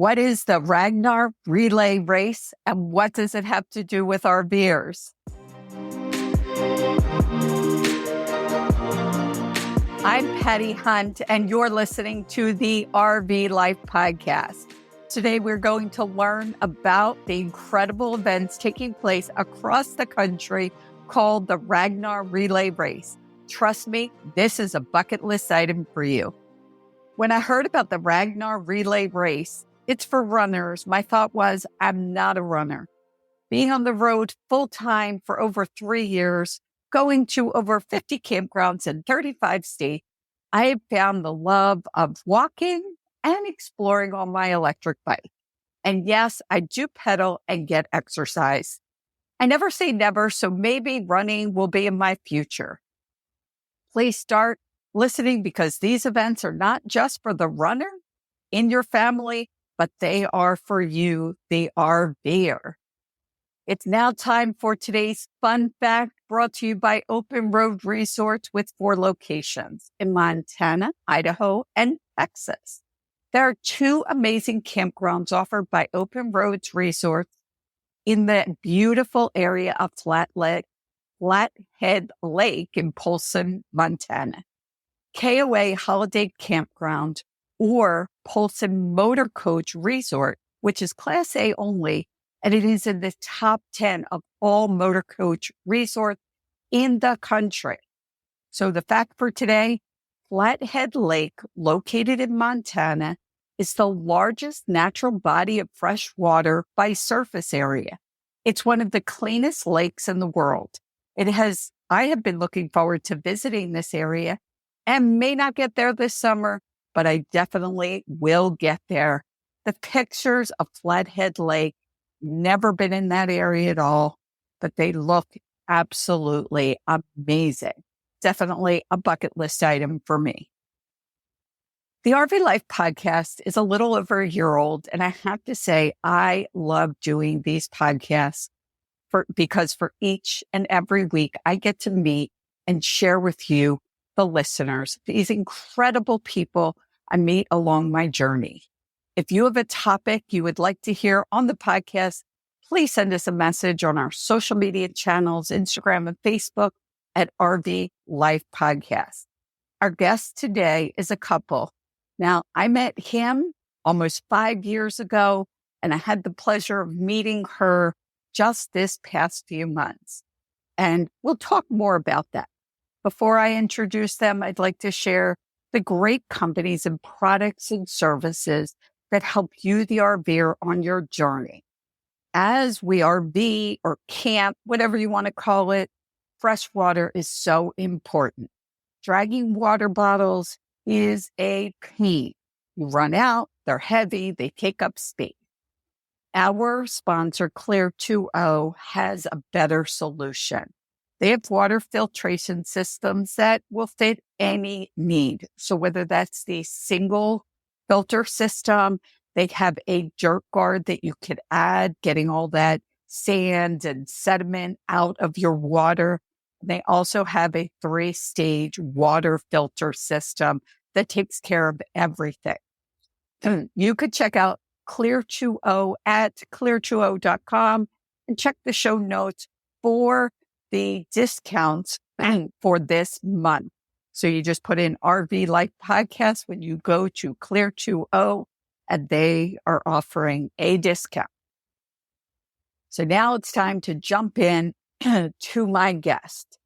What is the Ragnar relay race and what does it have to do with RVers? I'm Patty Hunt and you're listening to the RV Life Podcast. Today we're going to learn about the incredible events taking place across the country called the Ragnar Relay Race. Trust me, this is a bucket list item for you. When I heard about the Ragnar Relay Race, it's for runners. My thought was, I'm not a runner. Being on the road full time for over 3 years, going to over 50 campgrounds in 35 states, I have found the love of walking and exploring on my electric bike. And yes, I do pedal and get exercise. I never say never, so maybe running will be in my future. Please start listening because these events are not just for the runner in your family, but they are for you, the RVer. It's now time for today's fun fact brought to you by Open Road Resorts with 4 locations in Montana, Idaho, and Texas. There are 2 amazing campgrounds offered by Open Roads Resorts in the beautiful area of Flathead Lake in Polson, Montana. KOA Holiday Campground or Polson Motor Coach Resort, which is Class A only, and it is in the top 10 of all motor coach resorts in the country. So the fact for today, Flathead Lake, located in Montana, is the largest natural body of fresh water by surface area. It's one of the cleanest lakes in the world. I have been looking forward to visiting this area and may not get there this summer, but I definitely will get there. The pictures of Flathead Lake, never been in that area at all, but they look absolutely amazing. Definitely a bucket list item for me. The RV Life Podcast is a little over a year old, and I have to say I love doing these podcasts because for each and every week I get to meet and share with you, the listeners, these incredible people I meet along my journey. If you have a topic you would like to hear on the podcast, please send us a message on our social media channels, Instagram and Facebook at RV Life Podcast. Our guest today is a couple. Now, I met him almost 5 years ago, and I had the pleasure of meeting her just this past few months. And we'll talk more about that. Before I introduce them, I'd like to share the great companies and products and services that help you, the RVer, on your journey. As we RV or camp, whatever you want to call it, fresh water is so important. Dragging water bottles is a pain. You run out, they're heavy, they take up space. Our sponsor, Clear 2O, has a better solution. They have water filtration systems that will fit any need. So whether that's the single filter system, they have a jerk guard that you could add, getting all that sand and sediment out of your water. They also have a 3-stage water filter system that takes care of everything. You could check out Clear2O at clear2o.com and check the show notes for the discounts for this month. So you just put in RV Life Podcast when you go to Clear2O, and they are offering a discount. So now it's time to jump in to my guest.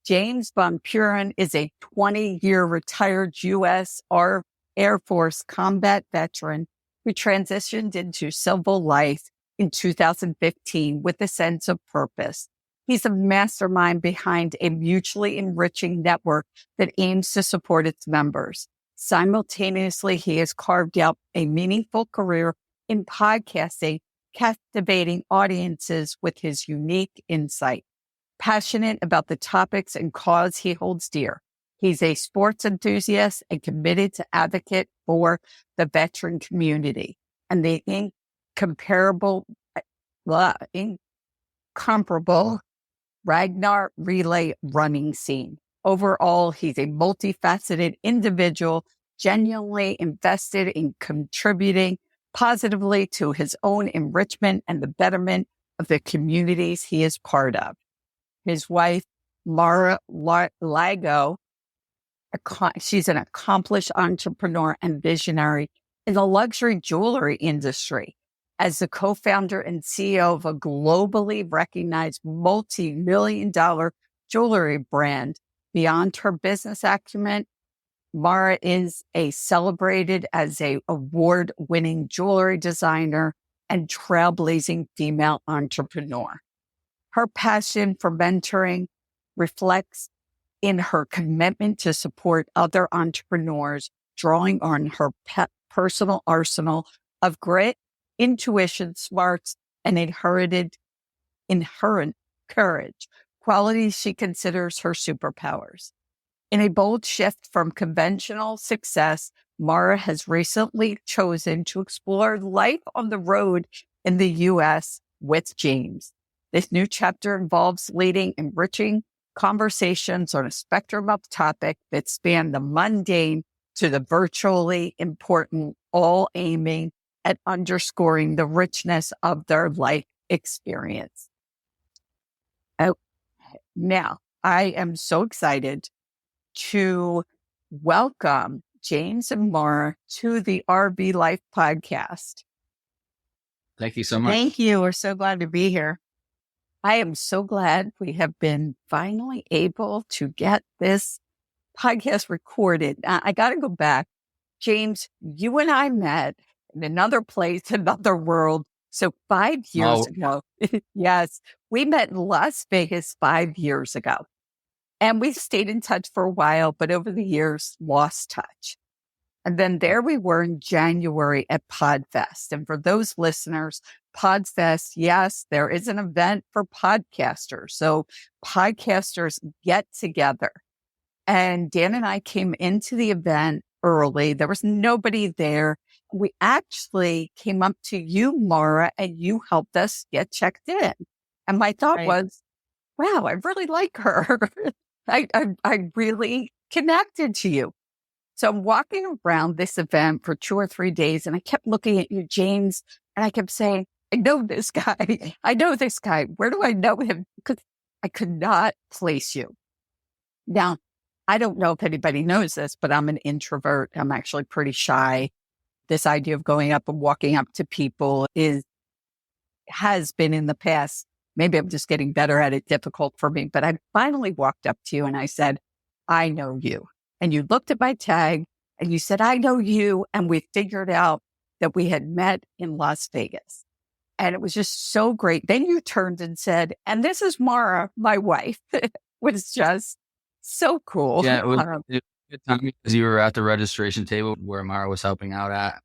James Von Puren is a 20-year retired U.S. Air Force combat veteran who transitioned into civil life in 2015 with a sense of purpose. He's a mastermind behind a mutually enriching network that aims to support its members. Simultaneously, he has carved out a meaningful career in podcasting, captivating audiences with his unique insight. Passionate about the topics and cause he holds dear, he's a sports enthusiast and committed to advocate for the veteran community and the incomparable Ragnar relay running scene. Overall, he's a multifaceted individual, genuinely invested in contributing positively to his own enrichment and the betterment of the communities he is part of. His wife, Mara Lago, she's an accomplished entrepreneur and visionary in the luxury jewelry industry. As the co-founder and CEO of a globally recognized multi-million-dollar jewelry brand, beyond her business acumen, Mara is celebrated as an award-winning jewelry designer and trailblazing female entrepreneur. Her passion for mentoring reflects in her commitment to support other entrepreneurs, drawing on her personal arsenal of grit, intuition, smarts, and inherent courage, qualities she considers her superpowers. In a bold shift from conventional success, Mara has recently chosen to explore life on the road in the U.S. with James. This new chapter involves leading enriching conversations on a spectrum of topics that span the mundane to the virtually important, all aiming at underscoring the richness of their life experience. Now, I am so excited to welcome James and Mara to the RV Life podcast. Thank you so much. Thank you. We're so glad to be here. I am so glad we have been finally able to get this podcast recorded. I got to go back. James, you and I met in another place, another world. So 5 years ago, yes, we met in Las Vegas 5 years ago. And we stayed in touch for a while, but over the years, lost touch. And then there we were in January at PodFest. And for those listeners, PodFest, yes, there is an event for podcasters. So podcasters get together. And Dan and I came into the event early. There was nobody there. We actually came up to you, Mara, and you helped us get checked in. And my thought was, wow, I really like her. I really connected to you. So I'm walking around this event for 2 or 3 days, and I kept looking at you, James, and I kept saying, I know this guy. I know this guy. Where do I know him? Because I could not place you. Now, I don't know if anybody knows this, but I'm an introvert. I'm actually pretty shy. This idea of going up and walking up to people has been in the past. Maybe I'm just getting better at it, difficult for me. But I finally walked up to you and I said, I know you. And you looked at my tag and you said, I know you. And we figured out that we had met in Las Vegas. And it was just so great. Then you turned and said, and this is Mara, my wife. It was just so cool. Yeah, it was a good time because you were at the registration table where Mara was helping out at.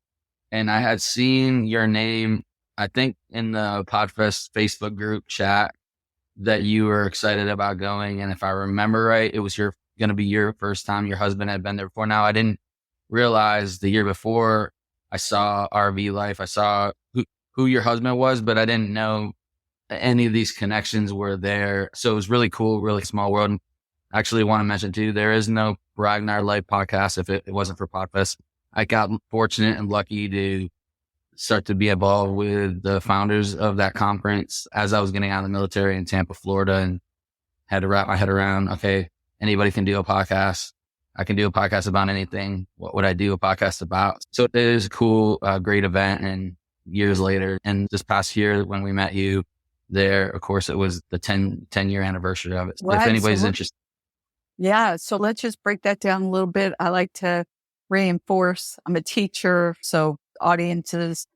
And I had seen your name, I think, in the PodFest Facebook group chat that you were excited about going. And if I remember right, it was going to be your first time. Your husband had been there before. Now, I didn't realize the year before I saw RV Life, I saw who your husband was, but I didn't know any of these connections were there. So it was really cool, really small world. And I actually want to mention too, there is no Ragnar Life podcast if it wasn't for PodFest. I got fortunate and lucky to start to be involved with the founders of that conference as I was getting out of the military in Tampa, Florida, and had to wrap my head around, okay, anybody can do a podcast. I can do a podcast about anything. What would I do a podcast about? So it is a cool, great event. And years later, and this past year when we met you there, of course, it was the 10-year anniversary of it. So if anybody's interested. Yeah. So let's just break that down a little bit. I like to reinforce, I'm a teacher. So audiences,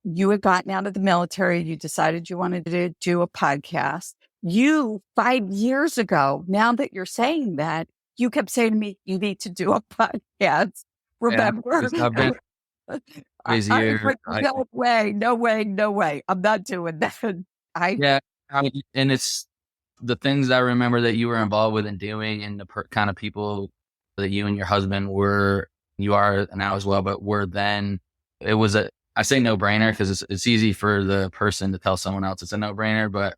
you had gotten out of the military. You decided you wanted to do a podcast. You, 5 years ago, now that you're saying that, you kept saying to me, you need to do a podcast. Remember? Yeah, I've been crazy year. No way. I'm not doing that. And it's the things I remember that you were involved with and doing, and the kind of people that you and your husband were, you are now as well, but were then. It was I say no brainer because it's easy for the person to tell someone else it's a no brainer, but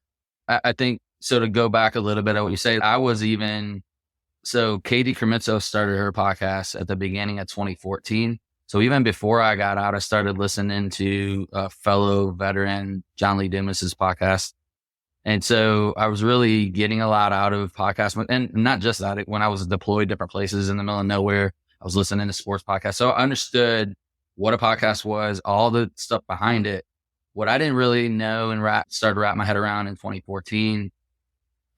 I think so. To go back a little bit at what you say, so Katie Krimitsos started her podcast at the beginning of 2014. So even before I got out, I started listening to a fellow veteran, John Lee Dumas's podcast. And so I was really getting a lot out of podcasts, and not just that. When I was deployed different places in the middle of nowhere, I was listening to sports podcasts. So I understood what a podcast was, all the stuff behind it. What I didn't really know and started to wrap my head around in 2014.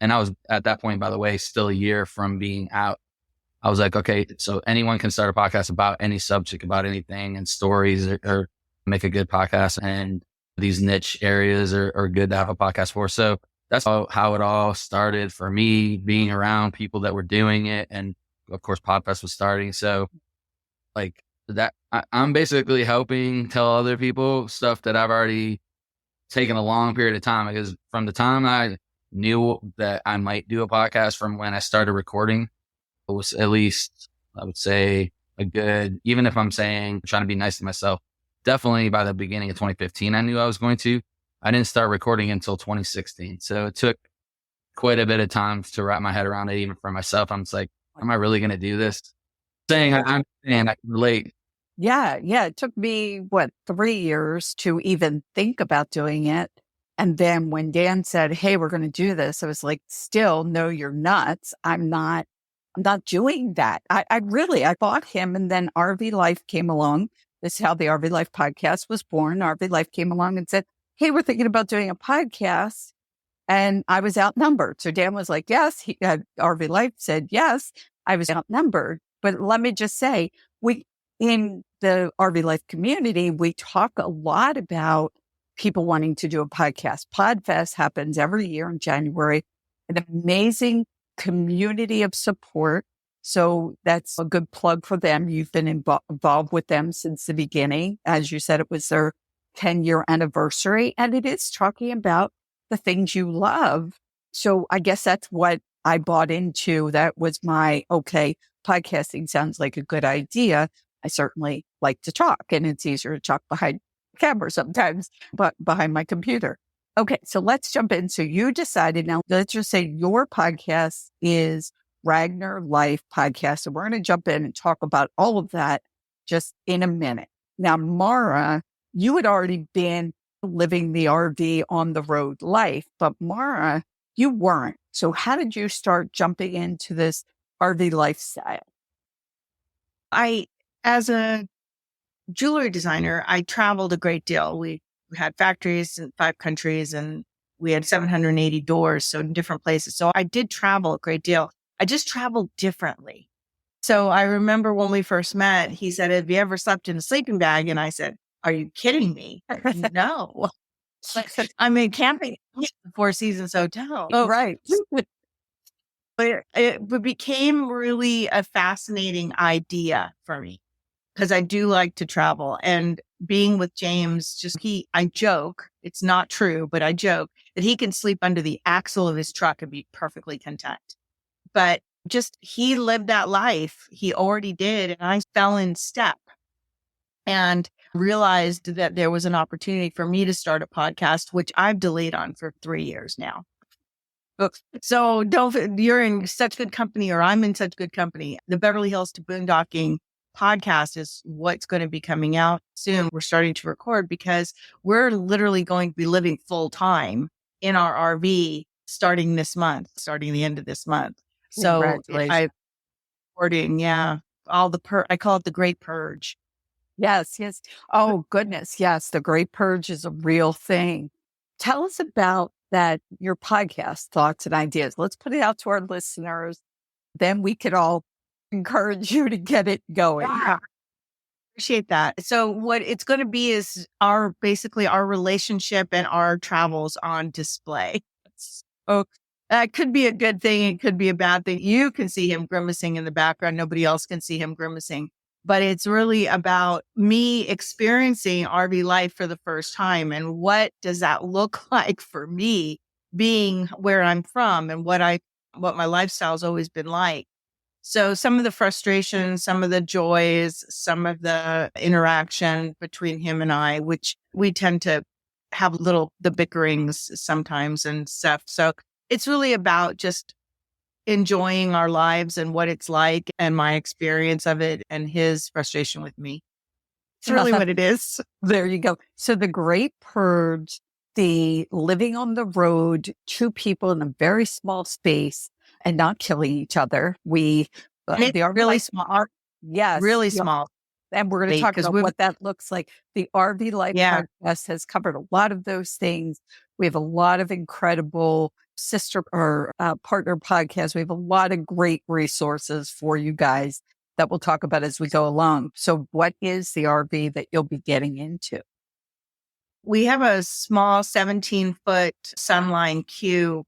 And I was at that point, by the way, still a year from being out. I was like, okay, so anyone can start a podcast about any subject, about anything, and stories, or make a good podcast. And these niche areas are good to have a podcast for. So that's how it all started for me, being around people that were doing it. And of course, Podfest was starting. So like that, I'm basically helping tell other people stuff that I've already taken a long period of time, because from the time I knew that I might do a podcast from when I started recording, it was at least, I would say, a good, even if I'm saying, trying to be nice to myself, definitely by the beginning of 2015, I knew I was going to. I didn't start recording until 2016. So it took quite a bit of time to wrap my head around it, even for myself. I'm just like, am I really going to do this? Saying I'm saying I can relate. Yeah. It took me, 3 years to even think about doing it. And then when Dan said, hey, we're going to do this, I was like, still, no, you're nuts. I'm not doing that. I bought him, and then RV Life came along. This is how the RV Life podcast was born. RV Life came along and said, hey, we're thinking about doing a podcast. And I was outnumbered. So Dan was like, yes. RV Life said, yes. I was outnumbered. But let me just say, in the RV Life community, we talk a lot about people wanting to do a podcast. Podfest happens every year in January. An amazing community of support. So that's a good plug for them. You've been involved with them since the beginning. As you said, it was their 10-year anniversary, and it is talking about the things you love. So I guess that's what I bought into. That was my, okay, podcasting sounds like a good idea. I certainly like to talk, and it's easier to talk behind the camera sometimes, but behind my computer. Okay, so let's jump in. So you decided, now let's just say your podcast is Ragnar Life Podcast. So we're going to jump in and talk about all of that just in a minute. Now, Mara, you had already been living the RV on the road life, but Mara, you weren't. So how did you start jumping into this RV lifestyle? As a jewelry designer, I traveled a great deal. We had factories in 5 countries, and we had 780 doors, so in different places. So I did travel a great deal. I just traveled differently. So I remember when we first met, he said, have you ever slept in a sleeping bag? And I said, are you kidding me? No. I mean, camping at the Four Seasons Hotel. Oh, right. But it became really a fascinating idea for me, because I do like to travel. And being with James, I joke, it's not true, but I joke that he can sleep under the axle of his truck and be perfectly content. But he lived that life. He already did. And I fell in step and realized that there was an opportunity for me to start a podcast, which I've delayed on for 3 years now. So you're in such good company, or I'm in such good company. The Beverly Hills to Boondocking podcast is what's going to be coming out soon. We're starting to record because we're literally going to be living full time in our RV starting the end of this month. So I'm recording, I call it the Great Purge. Yes. Oh, goodness. Yes. The Great Purge is a real thing. Tell us about that, your podcast, thoughts and ideas. Let's put it out to our listeners. Then we could all encourage you to get it going. Yeah. Appreciate that. So what it's going to be is basically our relationship and our travels on display. So that could be a good thing. It could be a bad thing. You can see him grimacing in the background. Nobody else can see him grimacing. But it's really about me experiencing RV life for the first time. And what does that look like for me, being where I'm from and what my lifestyle's always been like. So some of the frustrations, some of the joys, some of the interaction between him and I, which we tend to have the bickerings sometimes and stuff. So it's really about just enjoying our lives and what it's like and my experience of it and his frustration with me. It's really what it is. There you go. So the Great Purge, the living on the road, two people in a very small space and not killing each other. And it's they are really like, small, yes, really yep. small. And we're going to talk Because about what that looks like. The RV Life Yeah. podcast has covered a lot of those things. We have a lot of incredible sister or partner podcasts. We have a lot of great resources for you guys that we'll talk about as we go along. So what is the RV that you'll be getting into? We have a small 17-foot Sunline Q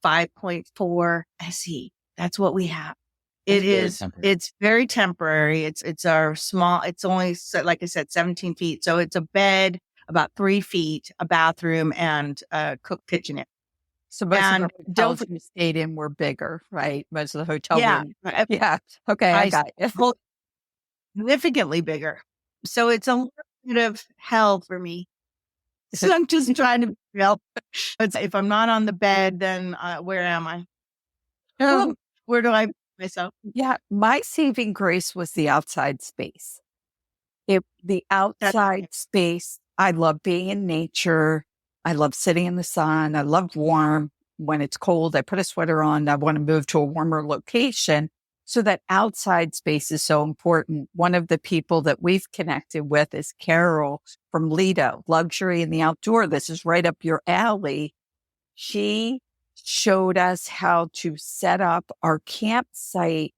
5.4 SE. That's what we have. It's very temporary. It's our small, it's only, like I said, 17 feet. So it's a bed, about 3 feet, a bathroom, and a cook kitchenette. So most of the hotels you stayed in were bigger, right? Most of the hotel rooms. Yeah. Okay, I got it. Significantly bigger. So it's a little bit of hell for me. So I'm just trying to help. If I'm not on the bed, then where am I? Where do I put myself? Yeah, my saving grace was the outside space. The outside space, I love being in nature. I love sitting in the sun. I love warm. When it's cold, I put a sweater on. I want to move to a warmer location. So that outside space is so important. One of the people that we've connected with is Carol from Lido, Luxury in the Outdoor. This is right up your alley. She showed us how to set up our campsite.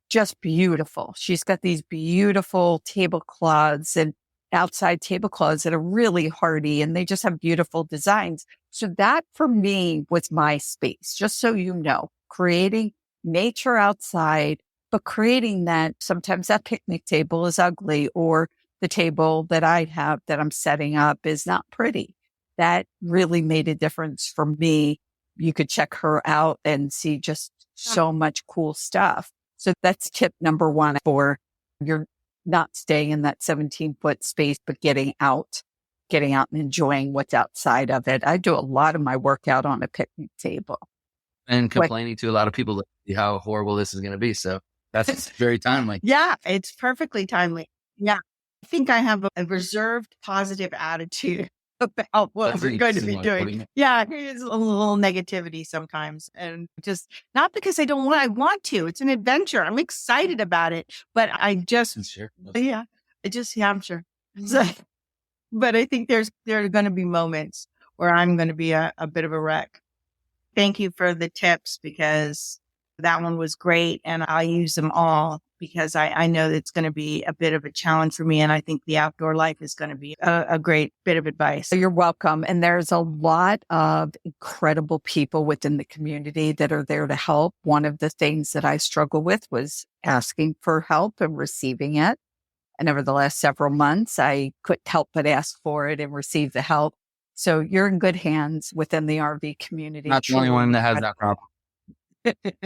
Just beautiful. She's got these beautiful tablecloths and outside tablecloths that are really hardy, and they just have beautiful designs. So that for me was my space, just so you know, creating nature outside, but creating that sometimes that picnic table is ugly, or the table that I have that I'm setting up is not pretty. That really made a difference for me. You could check her out and see just so much cool stuff. So that's tip number one for you're not staying in that 17-foot space, but getting out and enjoying what's outside of it. I do a lot of my workout on a picnic table. And complaining to a lot of people how horrible this is going to be. So that's very timely. Yeah, it's perfectly timely. Yeah. I think I have a reserved positive attitude about what we're going to be doing. Yeah, there's a little negativity sometimes. And just not because I want to. It's an adventure. I'm excited about it. But I'm sure. So, but I think there are going to be moments where I'm going to be a bit of a wreck. Thank you for the tips, because that one was great. And I use them all because I know that it's going to be a bit of a challenge for me. And I think the outdoor life is going to be a great bit of advice. So you're welcome. And there's a lot of incredible people within the community that are there to help. One of the things that I struggled with was asking for help and receiving it. And over the last several months, I couldn't help but ask for it and receive the help. So you're in good hands within the RV community. Not the only one that has that problem.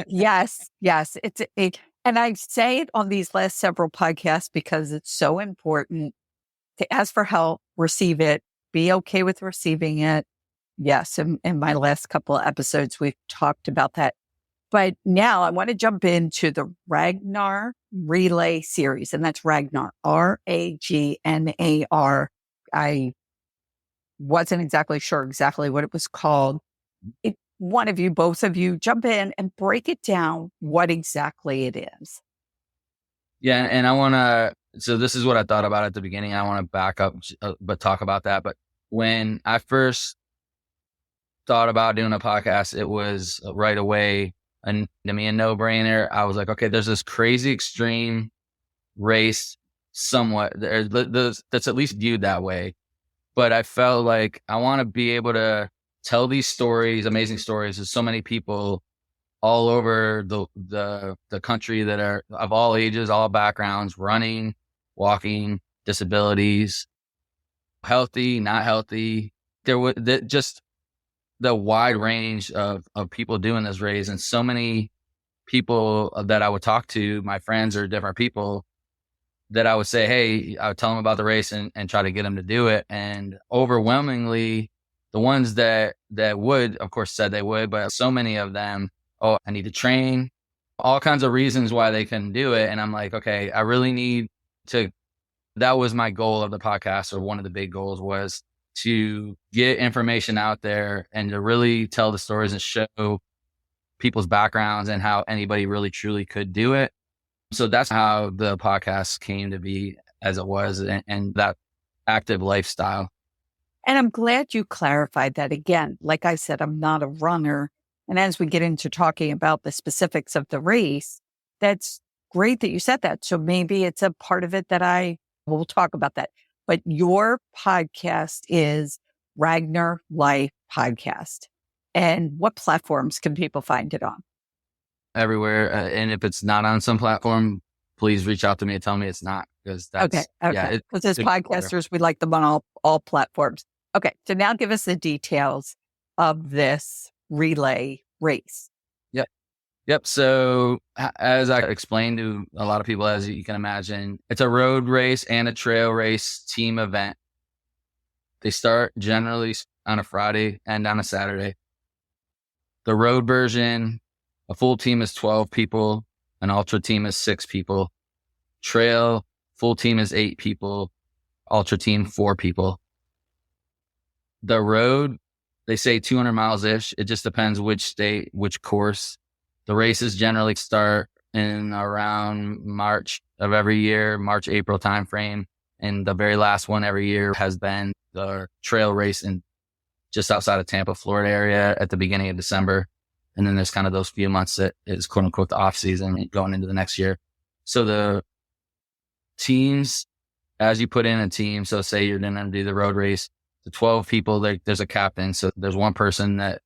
Yes. And I say it on these last several podcasts because it's so important to ask for help, receive it, be okay with receiving it. Yes. In my last couple of episodes, we've talked about that. But now I want to jump into the Ragnar Relay series, and that's Ragnar, Ragnar. I wasn't exactly sure exactly what it was called. One of you, both of you, jump in and break it down what exactly it is. Yeah, and so this is what I thought about at the beginning. I want to back up, but talk about that. But when I first thought about doing a podcast, it was right away, and to me, a no-brainer. I was like, okay, there's this crazy extreme race somewhat that's at least viewed that way. But I felt like I want to be able to tell these stories, amazing stories, to so many people all over the country that are of all ages, all backgrounds, running, walking, disabilities, healthy, not healthy. There was just the wide range of people doing this race, and so many people that I would talk to, my friends or different people, that I would say, hey, I would tell them about the race and try to get them to do it. And overwhelmingly, the ones that would, of course, said they would, but so many of them, oh, I need to train, all kinds of reasons why they couldn't do it. And I'm like, okay, I really need to That was my goal of the podcast, or one of the big goals was to get information out there and to really tell the stories and show people's backgrounds and how anybody really truly could do it. So that's how the podcast came to be as it was, and that active lifestyle. And I'm glad you clarified that again. Like I said, I'm not a runner. And as we get into talking about the specifics of the race, that's great that you said that. So maybe it's a part of it that we'll talk about that. But your podcast is Ragnar Life Podcast. And what platforms can people find it on? Everywhere. And if it's not on some platform, please reach out to me and tell me it's not, because that's, okay. Because as podcasters, we like them on all platforms. Okay. So now give us the details of this relay race. Yep. So as I explained to a lot of people, as you can imagine, it's a road race and a trail race team event. They start generally on a Friday and on a Saturday. The road version, a full team is 12 people. An ultra team is 6 people. Trail, full team is 8 people. Ultra team, 4 people. The road, they say 200 miles-ish. It just depends which state, which course. The races generally start in around March of every year, March, April timeframe. And the very last one every year has been the trail race in just outside of Tampa, Florida area at the beginning of December. And then there's kind of those few months that is quote unquote the off season going into the next year. So the teams, as you put in a team, so say you're going to do the road race, the 12 people, there's a captain. So there's one person that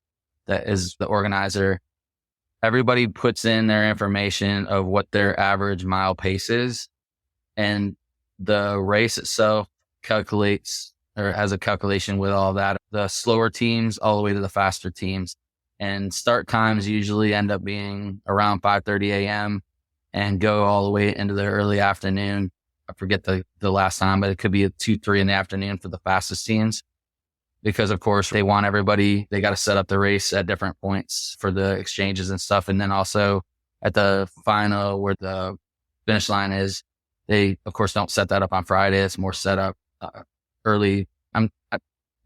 is the organizer. Everybody puts in their information of what their average mile pace is. And the race itself calculates, or has a calculation with all that, the slower teams all the way to the faster teams. And start times usually end up being around 5:30 a.m. and go all the way into the early afternoon. I forget the last time, but it could be at 2-3 in the afternoon for the fastest teams. Because of course they want everybody, they got to set up the race at different points for the exchanges and stuff. And then also at the final where the finish line is, they of course don't set that up on Friday. It's more set up early.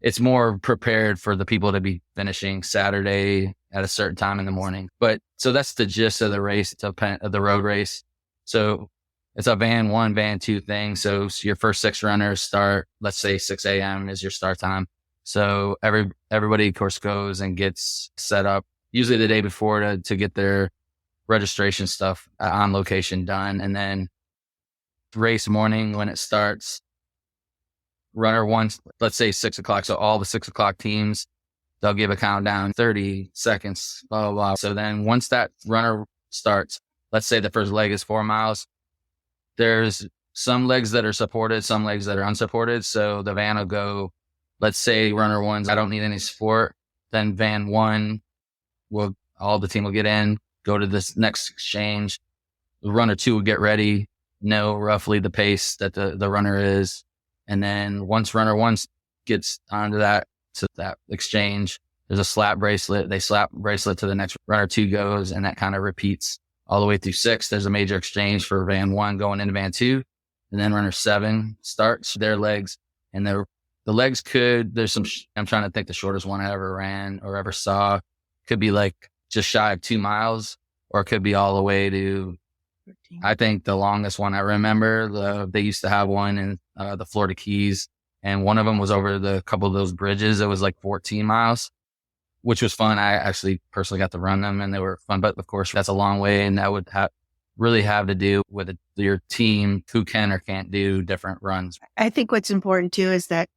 It's more prepared for the people to be finishing Saturday at a certain time in the morning. But so that's the gist of the race, of the road race. So it's a van 1, van 2 thing. So your first 6 runners start, let's say 6 a.m. is your start time. So everybody of course goes and gets set up usually the day before to get their registration stuff on location done. And then race morning when it starts, runner 1, let's say 6 o'clock. So all the 6 o'clock teams, they'll give a countdown, 30 seconds, blah, blah, blah. So then once that runner starts, let's say the first leg is 4 miles. There's some legs that are supported, some legs that are unsupported. So the van will go, let's say runner 1's, I don't need any support. Then van 1 all the team will get in, go to this next exchange. The runner 2 will get ready, know roughly the pace that the runner is. And then once runner 1 gets onto that exchange, there's a slap bracelet. They slap bracelet to the next runner 2 goes, and that kind of repeats all the way through 6. There's a major exchange for van 1 going into van 2. And then runner 7 starts their legs, and the legs there's some, I'm trying to think the shortest one I ever ran or ever saw could be like just shy of 2 miles, or it could be all the way to, 13. I think the longest one I remember, they used to have one in the Florida Keys, and one of them was over the couple of those bridges. It was like 14 miles, which was fun. I actually personally got to run them and they were fun, but of course that's a long way, and that would really have to do with your team who can or can't do different runs. I think what's important too is that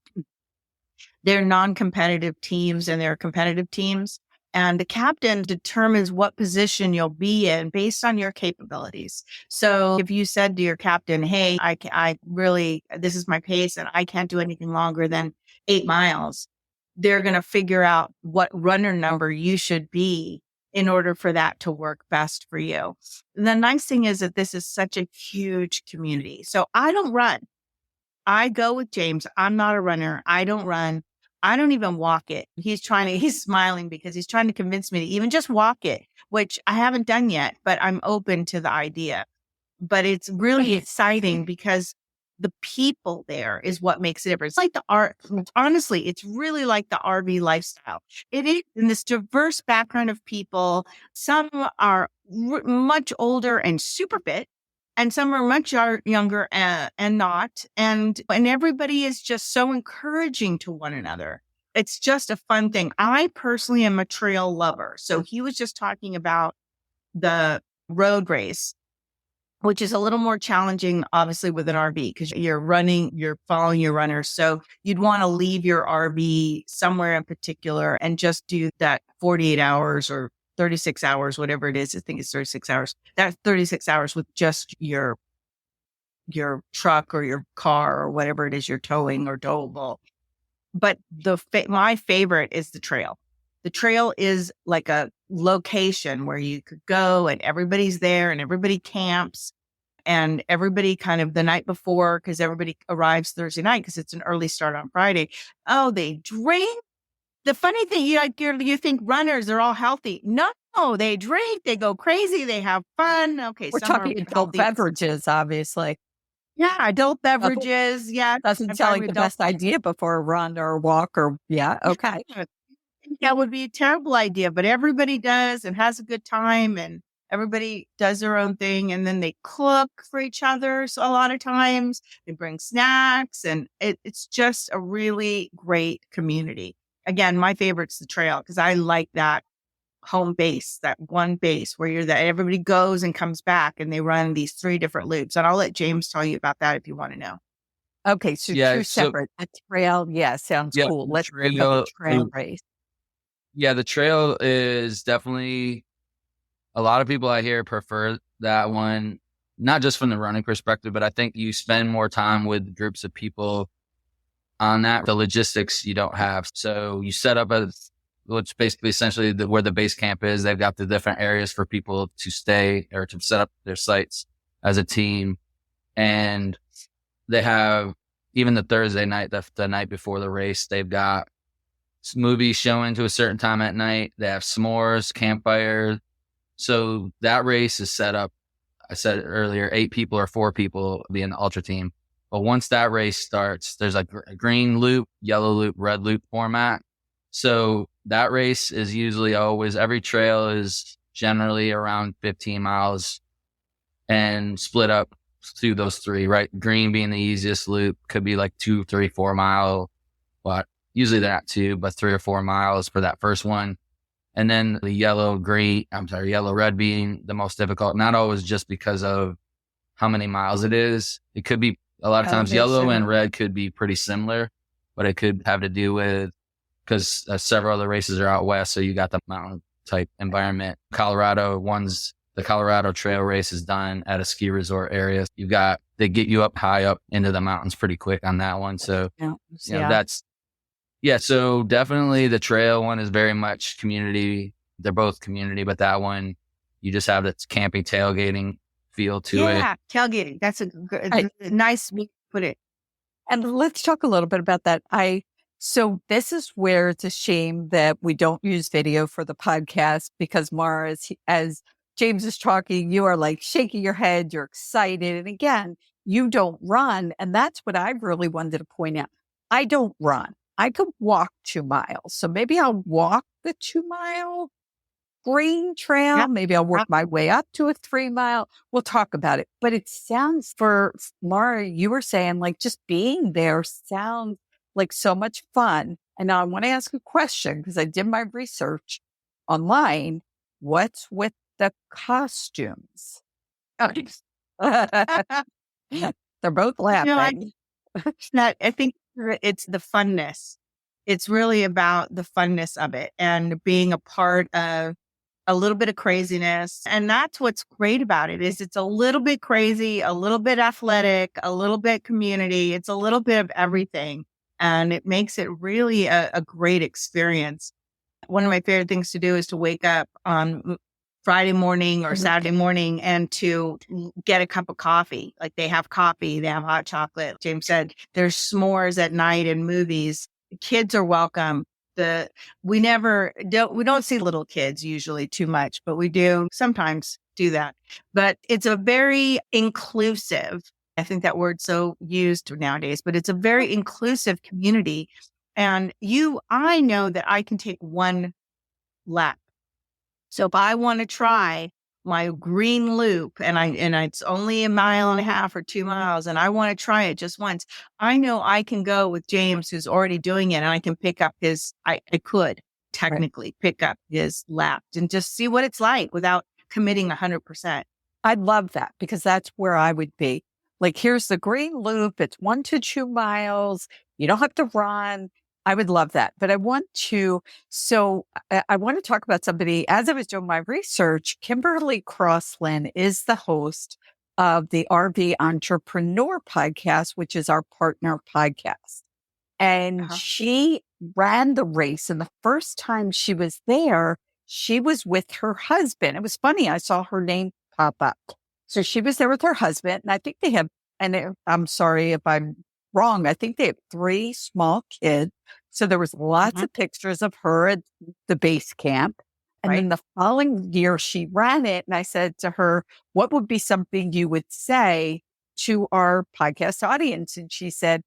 they're non-competitive teams and they're competitive teams. And the captain determines what position you'll be in based on your capabilities. So if you said to your captain, hey, I really, this is my pace and I can't do anything longer than 8 miles, they're going to figure out what runner number you should be in order for that to work best for you. And the nice thing is that this is such a huge community. So I don't run. I go with James. I'm not a runner. I don't run. I don't even walk it. He's smiling because he's trying to convince me to even just walk it, which I haven't done yet, but I'm open to the idea. But it's really exciting because the people there is what makes it different. It's like the art. Honestly, it's really like the RV lifestyle. It is in this diverse background of people. Some are much older and super fit, and some are much younger and not. And everybody is just so encouraging to one another. It's just a fun thing. I personally am a trail lover. So he was just talking about the road race, which is a little more challenging, obviously, with an RV because you're following your runners. So you'd want to leave your RV somewhere in particular and just do that 48 hours or 36 hours, whatever it is. I think it's 36 hours. That's 36 hours with just your truck or your car or whatever it is you're towing or towable. But my favorite is the trail. The trail is like a location where you could go and everybody's there and everybody camps and everybody kind of the night before, because everybody arrives Thursday night because it's an early start on Friday. Oh, they drink. The funny thing, you think runners are all healthy. No, they drink, they go crazy, they have fun. Okay, We're some are talking adult healthy. beverages, obviously. Yeah, adult beverages. Yeah, Doesn't sound like the best idea before a run or a walk or, yeah, okay. That would be a terrible idea, but everybody does and has a good time and everybody does their own thing. And then they cook for each other. So a lot of times they bring snacks and it's just a really great community. Again, my favorite's the trail because I like that home base, that one base where everybody goes and comes back and they run these 3 different loops. And I'll let James tell you about that if you want to know. Okay, so 2 separate. A trail, sounds cool. Let's talk about the trail race. Yeah, the trail is definitely a lot of people I hear prefer that one, not just from the running perspective, but I think you spend more time with groups of people on that. The logistics you don't have. So you set up which basically essentially where the base camp is. They've got the different areas for people to stay or to set up their sites as a team. And they have even the Thursday night, the night before the race, they've got movies showing to a certain time at night. They have s'mores, campfire. So that race is set up. I said earlier, 8 people or 4 people be in the ultra team. But once that race starts, there's like a green loop, yellow loop, red loop format. So that race is usually every trail is generally around 15 miles and split up through those 3, right? Green being the easiest loop, could be like 2, 3, 4 mile, but usually they're not 2, but 3 or 4 miles for that first one. And then the yellow red being the most difficult, not always just because of how many miles it is. It could be a lot of times yellow and red could be pretty similar, but it could have to do with because several other races are out west. So you got the mountain type environment. The Colorado trail race is done at a ski resort area. They get you up high up into the mountains pretty quick on that one. So so definitely the trail one is very much community. They're both community, but that one, you just have this camping tailgating feel to it. Yeah, tailgating. That's a nice way to put it. And let's talk a little bit about that. So this is where it's a shame that we don't use video for the podcast because Mara, as James is talking, you are like shaking your head, you're excited. And again, you don't run. And that's what I really wanted to point out. I don't run. I could walk 2 miles. So maybe I'll walk the 2-mile green trail. Yep. Maybe I'll work my way up to a 3-mile. We'll talk about it. But it sounds, for Mara, you were saying like just being there sounds like so much fun. And now I want to ask a question because I did my research online. What's with the costumes? They're both laughing. I think it's the funness. It's really about the funness of it and being a part of a little bit of craziness. And that's what's great about it is it's a little bit crazy, a little bit athletic, a little bit community. It's a little bit of everything. And it makes it really a great experience. One of my favorite things to do is to wake up on Friday morning or Saturday morning and to get a cup of coffee. Like they have coffee, they have hot chocolate. James said there's s'mores at night and movies. The kids are welcome. We don't see little kids usually too much, but we do sometimes do that. But it's a very inclusive I think that word's so used nowadays, but it's a very inclusive community. And I know that I can take one lap. So if I want to try my green loop and it's only a mile and a half or 2 miles and I want to try it just once, I know I can go with James who's already doing it and I can pick up I could technically pick up his lap and just see what it's like without committing 100%. I love that because that's where I would be. Like, here's the green loop. It's 1 to 2 miles. You don't have to run. I would love that. But I want to talk about somebody. As I was doing my research, Kimberly Crossland is the host of the RV Entrepreneur podcast, which is our partner podcast. And she ran the race. And the first time she was there, she was with her husband. It was funny. I saw her name pop up. So she was there with her husband. And I think they have, I'm sorry if I'm wrong, I think they have 3 small kids. So there was lots of pictures of her at the base camp. And then the following year she ran it. And I said to her, what would be something you would say to our podcast audience? And she said,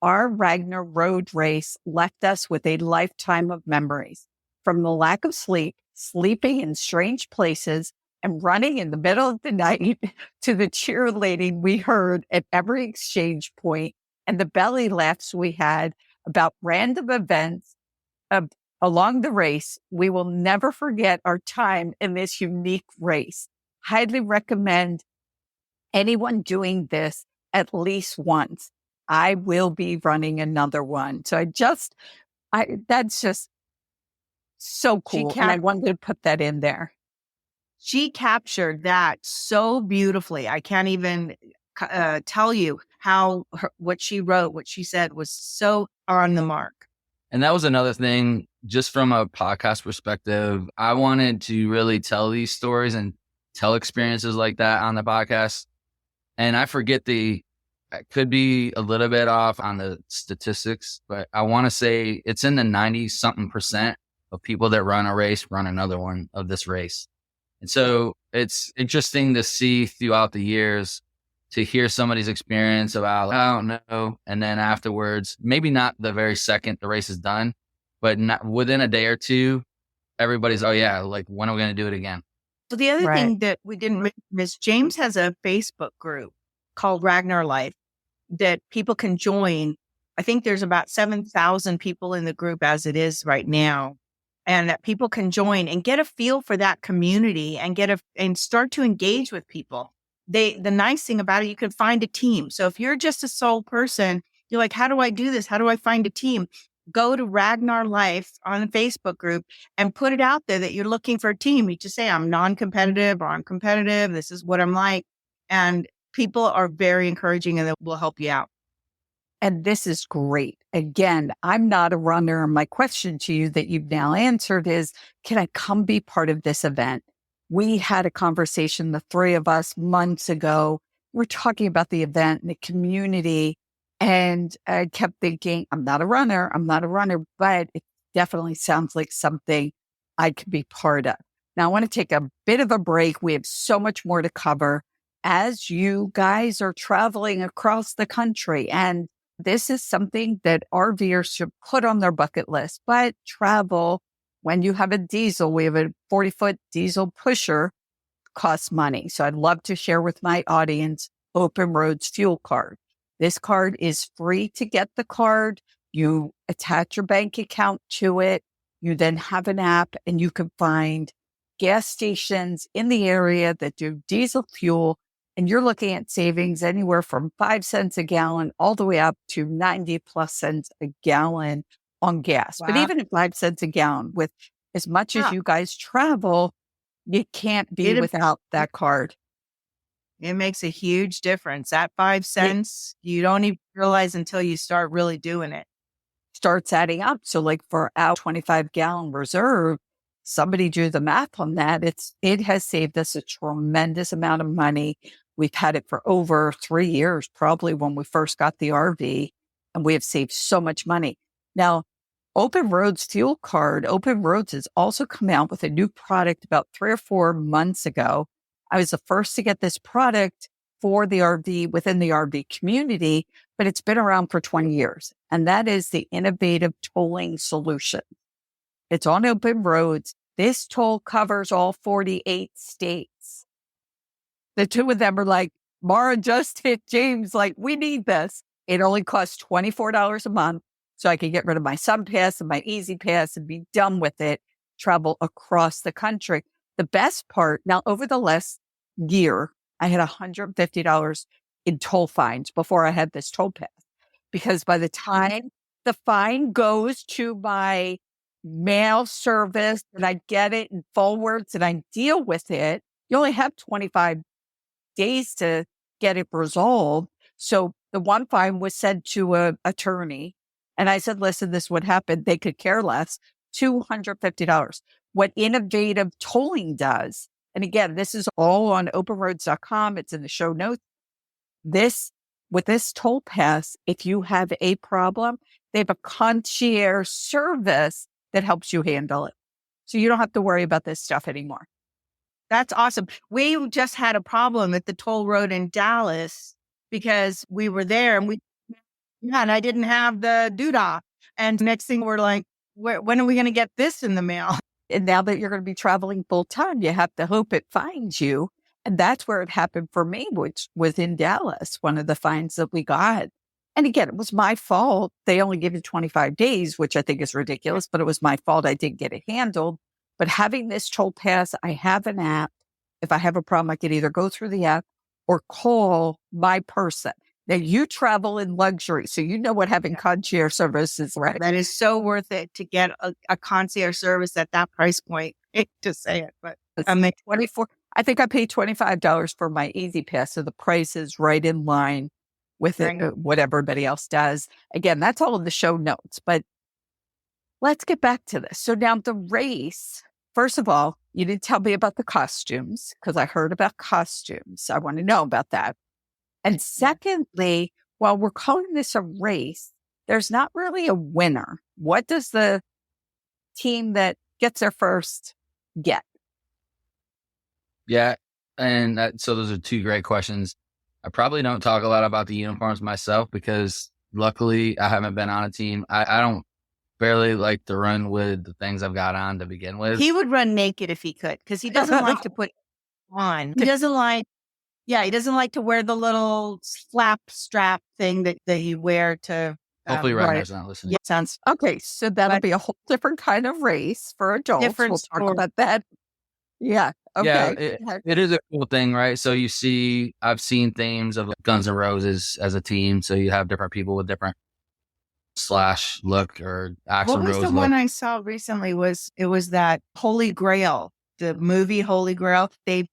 our Ragnar road race left us with a lifetime of memories, from the lack of sleep, sleeping in strange places, and running in the middle of the night to the cheerleading we heard at every exchange point and the belly laughs we had about random events along the race. We will never forget our time in this unique race. Highly recommend anyone doing this at least once. I will be running another one. So that's just so cool. And I wanted to put that in there. She captured that so beautifully. I can't even tell you what she wrote, what she said was so on the mark. And that was another thing, just from a podcast perspective, I wanted to really tell these stories and tell experiences like that on the podcast. And I forget I could be a little bit off on the statistics, but I want to say it's in the 90-something% of people that run a race, run another one of this race. And so it's interesting to see throughout the years, to hear somebody's experience about, I don't know. And then afterwards, maybe not the very second the race is done, but not within a day or two, everybody's, oh yeah, like when are we going to do it again? So the other thing that we didn't mention is James has a Facebook group called Ragnar Life that people can join. I think there's about 7,000 people in the group as it is right now. And that people can join and get a feel for that community and start to engage with people. The nice thing about it, you can find a team. So if you're just a sole person, you're like, how do I do this? How do I find a team? Go to Ragnar Life on the Facebook group and put it out there that you're looking for a team. You just say, I'm non-competitive or I'm competitive. This is what I'm like. And people are very encouraging and they will help you out. And this is great. Again, I'm not a runner. My question to you that you've now answered is, can I come be part of this event? We had a conversation, the 3 of us, months ago. We're talking about the event and the community. And I kept thinking, I'm not a runner, but it definitely sounds like something I could be part of. Now, I want to take a bit of a break. We have so much more to cover as you guys are traveling across the country. And this is something that RVers should put on their bucket list. But travel, when you have a diesel, we have a 40-foot diesel pusher, costs money. So I'd love to share with my audience Open Roads Fuel Card. This card is free to get the card. You attach your bank account to it. You then have an app and you can find gas stations in the area that do diesel fuel. And you're looking at savings anywhere from 5 cents a gallon all the way up to 90 plus cents a gallon on gas. Wow. But even at 5 cents a gallon, with as much as you guys travel, you can't be without that card. It makes a huge difference. That 5 cents, you don't even realize until you start really doing it. Starts adding up. So like for our 25-gallon reserve, somebody do the math on that. It has saved us a tremendous amount of money. We've had it for over 3 years, probably when we first got the RV, and we have saved so much money. Now, Open Roads Fuel Card, Open Roads has also come out with a new product about 3 or 4 months ago. I was the first to get this product for the RV within the RV community, but it's been around for 20 years. And that is the innovative tolling solution. It's on open roads. This toll covers all 48 states. The two of them are like, Mara just hit James, like, we need this. It only costs $24 a month. So I can get rid of my Sun Pass and my Easy Pass and be done with it, travel across the country. The best part, now over the last year, I had $150 in toll fines before I had this toll pass. Because by the time the fine goes to my mail service and I get it in forwards and I deal with it, you only have 25 days to get it resolved. So the one fine was sent to an attorney. And I said, listen, this would happen. They could care less. $250. What innovative tolling does, and again, this is all on openroads.com. It's in the show notes. With this toll pass, if you have a problem, they have a concierge service that helps you handle it. So you don't have to worry about this stuff anymore. That's awesome. We just had a problem at the toll road in Dallas because we were there and I didn't have the doodah. And next thing we're like, when are we going to get this in the mail? And now that you're going to be traveling full time, you have to hope it finds you. And that's where it happened for me, which was in Dallas, one of the fines that we got. And again, it was my fault. They only give you 25 days, which I think is ridiculous, but it was my fault. I didn't get it handled. But having this toll pass, I have an app. If I have a problem, I could either go through the app or call my person. Now, you travel in luxury, so you know what having concierge service is like. That is so worth it to get a concierge service at that price point. I hate to say it, but I think I paid $25 for my Easy Pass, so the price is right in line with what everybody else does. Again, that's all in the show notes, but let's get back to this. So now the race, first of all, you didn't tell me about the costumes because I heard about costumes. I want to know about that. And secondly, while we're calling this a race, there's not really a winner. What does the team that gets there first get? Yeah. And so those are two great questions. I probably don't talk a lot about the uniforms myself because luckily I haven't been on a team. I don't barely like to run with the things I've got on to begin with. He would run naked if he could because he doesn't like to put on. He doesn't like to wear the little flap strap thing that you wear to. Hopefully Ragnar's not listening. Yeah, sounds okay. So that'll be a whole different kind of race for adults. We'll talk about that. Yeah. Okay. Yeah, it is a cool thing, right? So I've seen themes of Guns N' Roses as a team. So you have different people with different Slash look or Axl Rose. What was the one I saw recently? It was that Holy Grail, the movie Holy Grail. They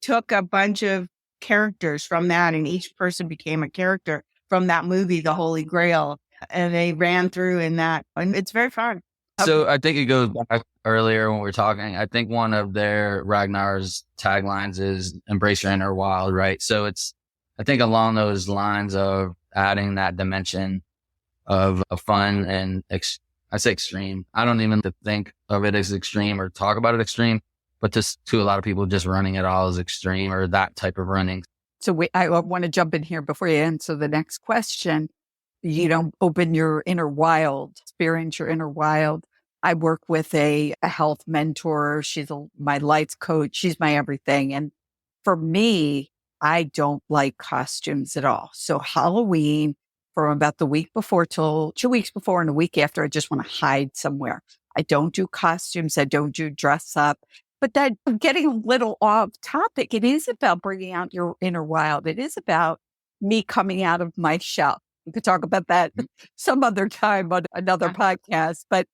took a bunch of characters from that, and each person became a character from that movie, The Holy Grail, and they ran through in that, and it's very fun. So I think it goes back earlier when we were talking. I think one of their Ragnar's taglines is "Embrace your inner wild," right? So I think along those lines of adding that dimension of a fun and I say extreme. I don't even think of it as extreme or talk about it extreme, but to a lot of people, just running it all is extreme or that type of running. So I want to jump in here before you answer the next question. Open your inner wild, experience your inner wild. I work with a health mentor. She's my life coach. She's my everything. And for me, I don't like costumes at all. So Halloween, from about the week before till 2 weeks before and a week after, I just want to hide somewhere. I don't do costumes. I don't do dress up. But that I'm getting a little off topic. It is about bringing out your inner wild. It is about me coming out of my shell. We could talk about that some other time on another podcast, but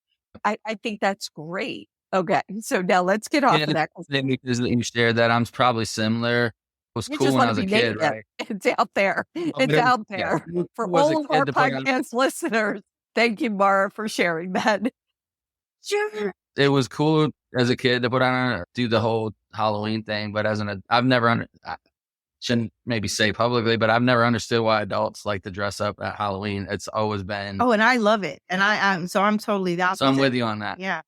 I think that's great. Okay. So now let's get off of that. You shared that. I'm probably similar. It was cool when I was a kid, right? It's out there. It's out there. Yeah. For all of our podcast listeners, thank you, Mara, for sharing that. Sure. It was cool as a kid to do the whole Halloween thing, but I shouldn't maybe say publicly, but I've never understood why adults like to dress up at Halloween. It's always been. Oh, and I love it. And I'm totally that. So I'm with you on that. Yeah.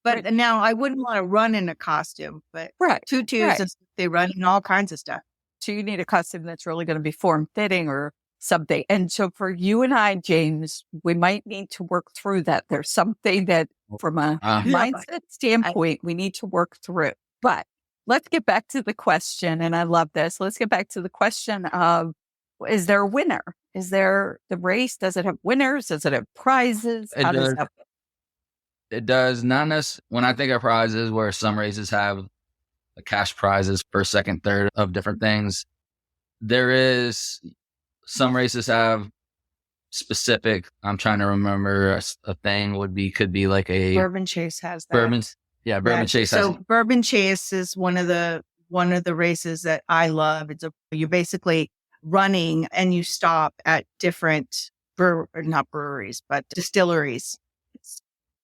But now I wouldn't want to run in a costume, but tutus, they run in all kinds of stuff. So you need a costume that's really going to be form fitting or something. And so for you and I, James, we might need to work through that. There's something that from a mindset standpoint, we need to work through. But let's get back to the question. And I love this. Let's get back to the question of, is there a winner? Is there the race? Does it have winners? Does it have prizes? How does that work? It does. Not necessarily. When I think of prizes, where some races have cash prizes first, second, third of different things, there is some races have specific. I'm trying to remember a thing could be like a Bourbon Chase has that. Bourbon Chase. So Bourbon Chase is one of the races that I love. You're basically running and you stop at different not breweries, but distilleries.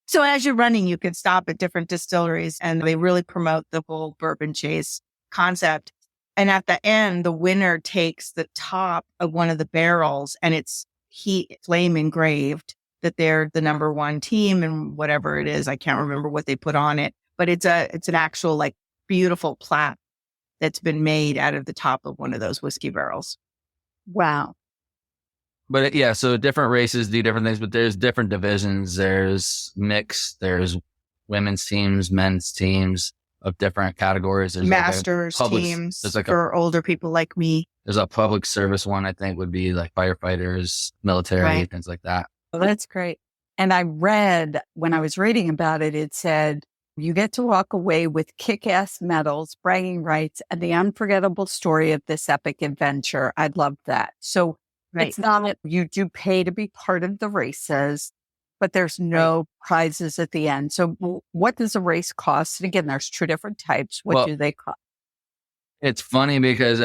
So as you're running, you can stop at different distilleries, and they really promote the whole Bourbon Chase concept. And at the end, the winner takes the top of one of the barrels, and it's flame engraved that they're the number one team and whatever it is. I can't remember what they put on it, but it's an actual like beautiful plaque that's been made out of the top of one of those whiskey barrels. Wow. But so different races do different things, but there's different divisions. There's mixed, there's women's teams, men's teams of different categories. There's masters teams for older people like me. There's a public service one, I think, would be like firefighters, military, things like that. Well, that's great. And I read, when I was reading about it, it said, you get to walk away with kick-ass medals, bragging rights, and the unforgettable story of this epic adventure. I love that. So it's not, you do pay to be part of the races, but there's no prizes at the end. So what does a race cost? And again, there's two different types. What do they cost? It's funny because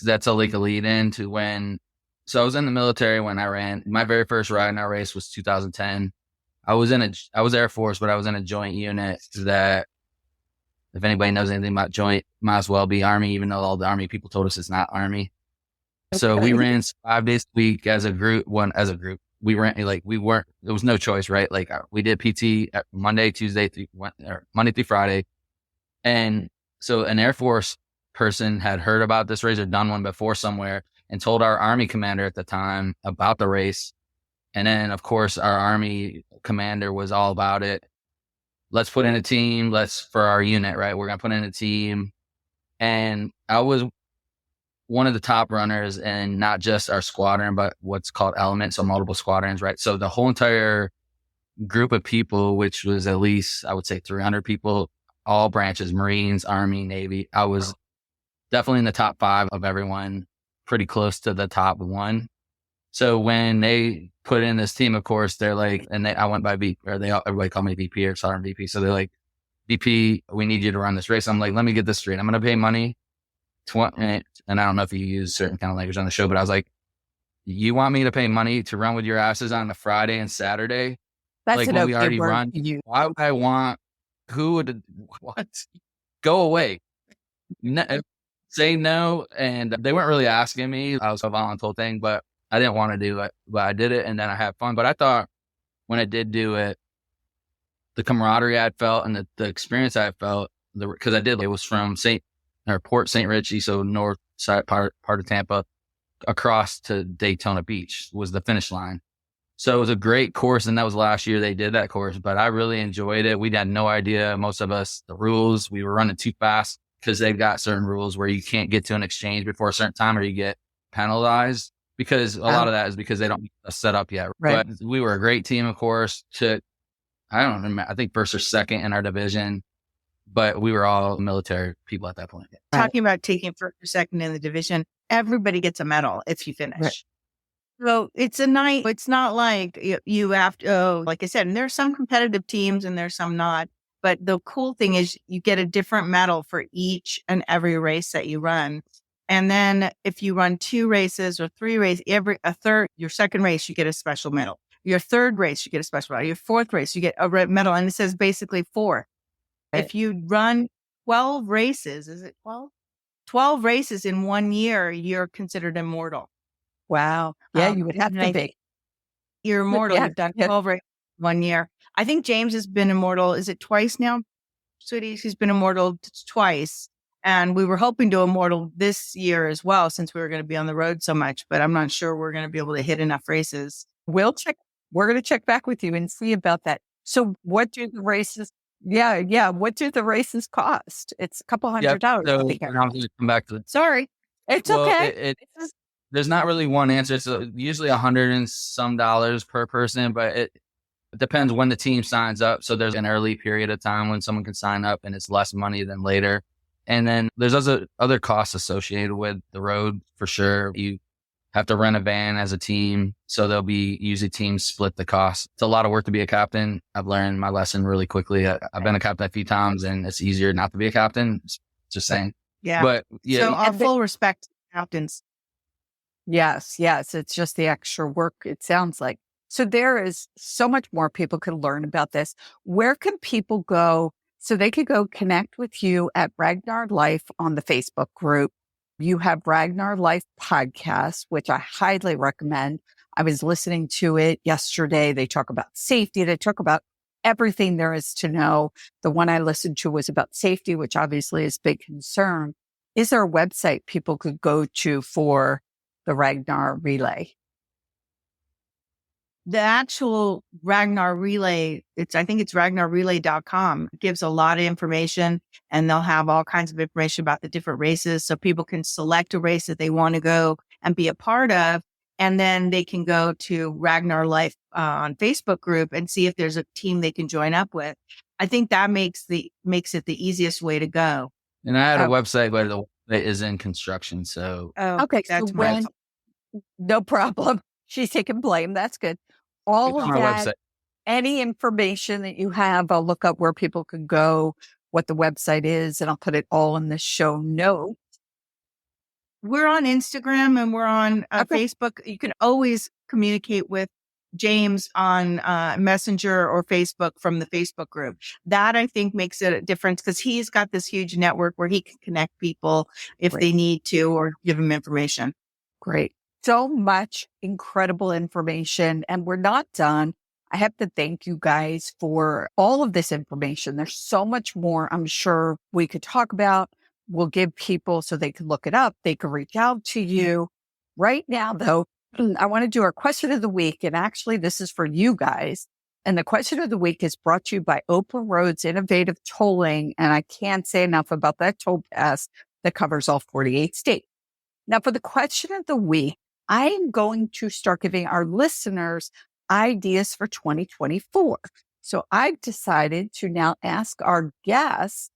that's a lead into so I was in the military when I ran. My very first Ragnar race was 2010. I was Air Force, but I was in a joint unit that, if anybody knows anything about joint, might as well be Army, even though all the Army people told us it's not Army. Okay. So we ran 5 days a week as a group. We ran there was no choice, right? Like we did PT Monday, Tuesday, Monday through Friday. And so an Air Force person had heard about this race or done one before somewhere and told our Army commander at the time about the race. And then, of course, our Army commander was all about it. Let's put in a team. For our unit, right? We're going to put in a team. And I was one of the top runners, and not just our squadron, but what's called element. So multiple squadrons, right? So the whole entire group of people, which was at least, I would say 300 people, all branches, Marines, Army, Navy. I was definitely in the top 5 of everyone, pretty close to the top 1. So when they put in this team, of course, they're like, I went by VP, or everybody called me VP or Sergeant VP. So they're like, VP, we need you to run this race. I'm like, let me get this straight. I'm going to pay money. And I don't know if you use certain kind of language on the show, but I was like, you want me to pay money to run with your asses on a Friday and Saturday? That's like when we already run. Why would I want? What? Go away. No, say no. And they weren't really asking me. I was a volunteer thing, but I didn't want to do it, but I did it, and then I had fun. But I thought when I did do it, the camaraderie I felt and the experience I felt, because it was from Port St. Richie, so north side part of Tampa, across to Daytona Beach was the finish line. So it was a great course, and that was last year they did that course, but I really enjoyed it. We had no idea, most of us, the rules. We were running too fast because they've got certain rules where you can't get to an exchange before a certain time or you get penalized, because a lot of that is because they don't set up yet. Right. But we were a great team, of course, I think first or second in our division, but we were all military people at that point. Talking about taking first or second in the division, everybody gets a medal if you finish. Right. So it's not like you have to, like I said, and there's some competitive teams and there's some not. But the cool thing is you get a different medal for each and every race that you run. And then if you run 2 races or 3 races, your second race, you get a special medal. Your third race, you get a special medal. Your fourth race, you get a red medal. And it says basically 4. Right. If you run 12 races, is it 12? 12 races in 1 year, you're considered immortal. Wow. Yeah, you would have to be. You're immortal. You've done 12 races 1 year. I think James has been immortal. Is it twice now, sweetie? He's been immortal twice. And we were hoping to immortal this year as well, since we were going to be on the road so much, but I'm not sure we're going to be able to hit enough races. We'll check. We're going to check back with you and see about that. So what do the races? Yeah. What do the races cost? It's a couple $100. So I think. and I'm going to come back to the Sorry. It's okay. There's not really one answer. It's usually $100 and some per person, but it depends when the team signs up. So there's an early period of time when someone can sign up and it's less money than later. And then there's other costs associated with the road for sure. You have to rent a van as a team. So there'll be usually teams split the cost. It's a lot of work to be a captain. I've learned my lesson really quickly. I've been a captain a few times and it's easier not to be a captain. Just saying. Yeah. But yeah. So our full respect to captains. Yes. It's just the extra work, it sounds like. So there is so much more people can learn about this. Where can people go? So they could go connect with you at Ragnar Life on the Facebook group. You have Ragnar Life podcast, which I highly recommend. I was listening to it yesterday. They talk about safety. They talk about everything there is to know. The one I listened to was about safety, which obviously is a big concern. Is there a website people could go to for the Ragnar Relay? The actual Ragnar Relay, I think it's ragnarrelay.com. It gives a lot of information, and they'll have all kinds of information about the different races. So people can select a race that they want to go and be a part of. And then they can go to Ragnar Life on Facebook group and see if there's a team they can join up with. I think that makes it the easiest way to go. And I had a website, but the website is in construction. So okay, that's no problem. She's taking blame. That's good. All of that, website. Any information that you have, I'll look up where people can go, what the website is, and I'll put it all in the show notes. We're on Instagram and we're on Facebook. You can always communicate with James on Messenger or Facebook from the Facebook group. That I think makes it a difference because he's got this huge network where he can connect people if they need to or give them information. Great. So much incredible information, and we're not done. I have to thank you guys for all of this information. There's so much more I'm sure we could talk about. We'll give people so they can look it up. They can reach out to you. Right now, though, I want to do our question of the week, and actually this is for you guys. And the question of the week is brought to you by Open Roads Innovative Tolling, and I can't say enough about that toll pass that covers all 48 states. Now, for the question of the week, I am going to start giving our listeners ideas for 2024. So I've decided to now ask our guests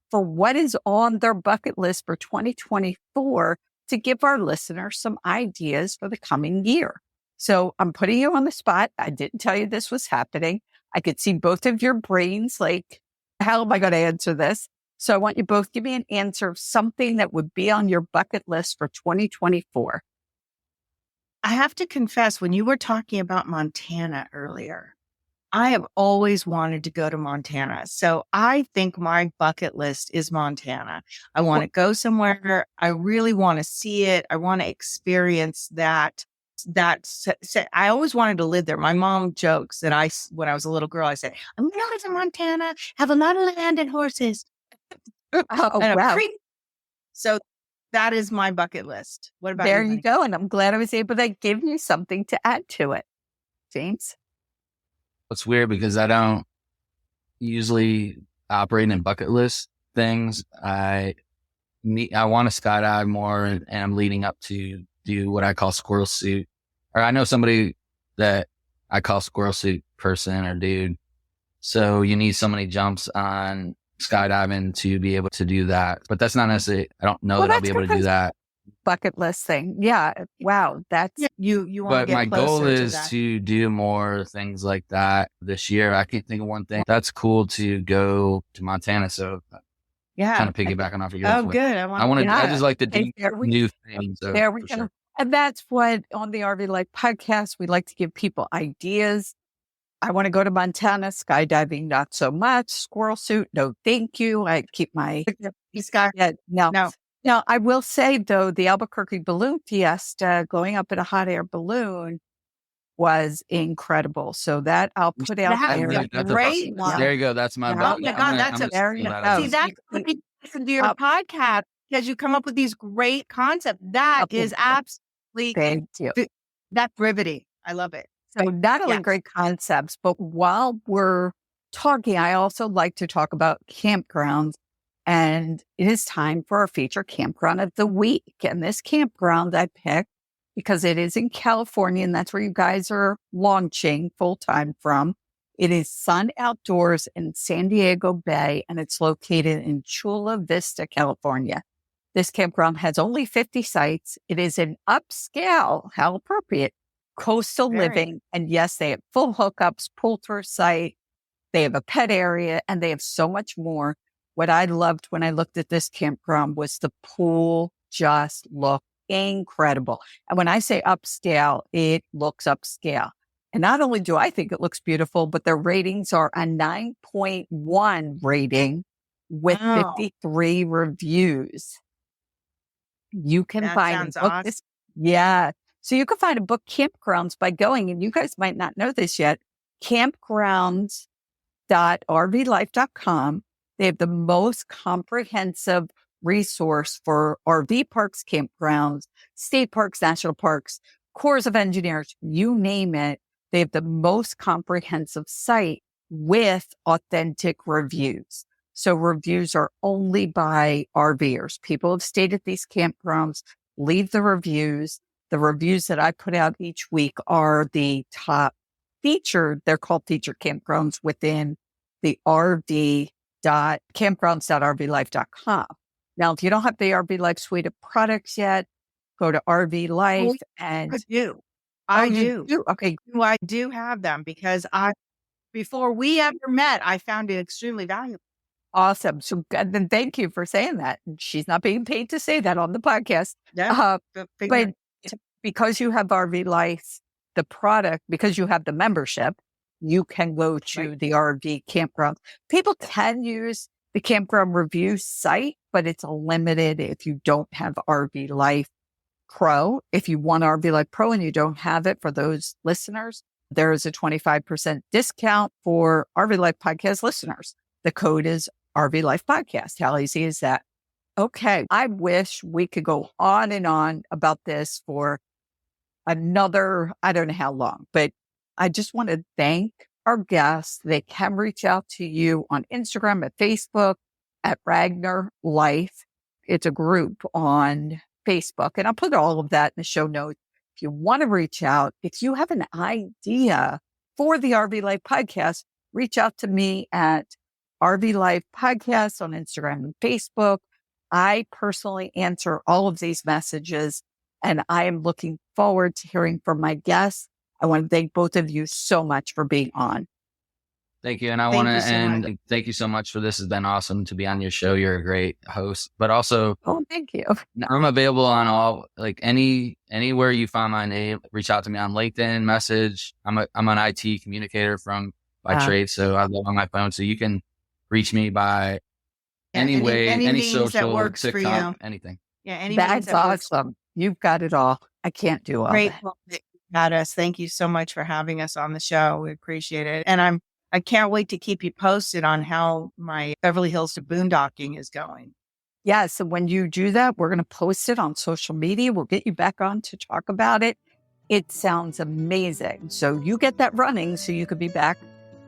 for what is on their bucket list for 2024 to give our listeners some ideas for the coming year. So I'm putting you on the spot. I didn't tell you this was happening. I could see both of your brains like, how am I going to answer this? So I want you both give me an answer of something that would be on your bucket list for 2024. I have to confess, when you were talking about Montana earlier, I have always wanted to go to Montana. So I think my bucket list is Montana. I want to go somewhere. I really want to see it. I want to experience that. I always wanted to live there. My mom jokes that when I was a little girl, I said, I'm going to live in Montana, have a lot of land and horses. Wow. So that is my bucket list. What about there you go. And I'm glad I was able to give you something to add to it. James? It's weird because I don't usually operate in bucket list things. I want to skydive more, and I'm leading up to do what I call squirrel suit. Or I know somebody that I call squirrel suit person or dude. So you need so many jumps on skydiving to be able to do that. But that's not necessarily, I don't know that I'll be able to do that. Bucket list thing. Yeah. Wow. That's you want to get my goal is to to do more things like that this year. I can't think of one thing. That's cool to go to Montana. So kind of piggybacking off of yours. Oh, good. I just like to do new things. So there we go. Sure. And that's what on the RV Life podcast, we like to give people ideas. I want to go to Montana, skydiving, not so much. Squirrel suit, no, thank you. I keep my no. Now, I will say, though, the Albuquerque Balloon Fiesta, going up in a hot air balloon was incredible. So that I'll put out there. Great one. There you go. That's my Oh my God, that's a there you go. See, listen to your Uh, podcast because you come up with these great concepts. That oh, is absolutely, thank you. that's riveting. I love it. So not only Yes. great concepts, but while we're talking, I also like to talk about campgrounds. And it is time for our featured campground of the week. And this campground I picked because it is in California, and that's where you guys are launching full time from. It is Sun Outdoors in San Diego Bay, and it's located in Chula Vista, California. This campground has only 50 sites. It is an upscale, how appropriate, coastal Very. living. And yes, they have full hookups, pool tour site. They have a pet area, and they have so much more. What I loved when I looked at this campground was the pool just looked incredible. And when I say upscale, it looks upscale. And not only do I think it looks beautiful, but their ratings are a 9.1 rating with Wow. 53 reviews. You can That find sounds a book awesome. this, yeah. So you can find a book campgrounds by going, and you guys might not know this yet, campgrounds.rvlife.com. They have the most comprehensive resource for RV parks, campgrounds, state parks, national parks, Corps of Engineers, you name it. They have the most comprehensive site with authentic reviews. So reviews are only by RVers. People have stayed at these campgrounds, leave the reviews. The reviews that I put out each week are the top featured. They're called featured campgrounds within the campgrounds.rvlife.com. Now, if you don't have the RV Life suite of products yet, go to RV Life I and do. oh, I you do. do? Okay, I do have them because before we ever met, I found it extremely valuable. awesome. So then thank you for saying that. She's not being paid to say that on the podcast. Yeah. But because you have RV Life, the product, because you have the membership, you can go to Right. the RV campground. People can use the campground review site, but it's limited if you don't have RV Life Pro. If you want RV Life Pro and you don't have it, for those listeners, there is a 25% discount for RV Life Podcast listeners. The code is RV Life Podcast. How easy is that? Okay. I wish we could go on and on about this for another, I don't know how long, but I just want to thank our guests. They can reach out to you on Instagram, at Facebook, at Ragnar Life. It's a group on Facebook, and I'll put all of that in the show notes. If you want to reach out, if you have an idea for the RV Life podcast, reach out to me at RV Life Podcast on Instagram and Facebook. I personally answer all of these messages, and I am looking forward to hearing from my guests. I want to thank both of you so much for being on. Thank you. And I Thank want you to so much. end. Thank you so much for this. It's been awesome to be on your show. You're a great host, but also Oh, thank you. I'm available on all, like anywhere you find my name, reach out to me on LinkedIn, message. I'm an IT communicator by trade. So I love on my phone. So you can reach me by any way, any means that social, works for TikTok, you. anything. Yeah, any means That's that works. awesome. You've got it all. I can't do all Great. that. At us. Thank you so much for having us on the show. We appreciate it. And I can't wait to keep you posted on how my Beverly Hills to boondocking is going. Yeah. So when you do that, we're going to post it on social media. We'll get you back on to talk about it. It sounds amazing. So you get that running so you could be back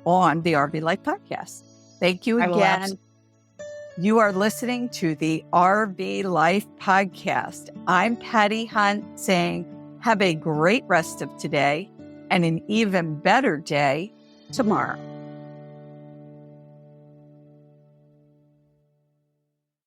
on the RV Life podcast. Thank you I will again. You are listening to the RV Life podcast. I'm Patty Hunt saying, have a great rest of today and an even better day tomorrow.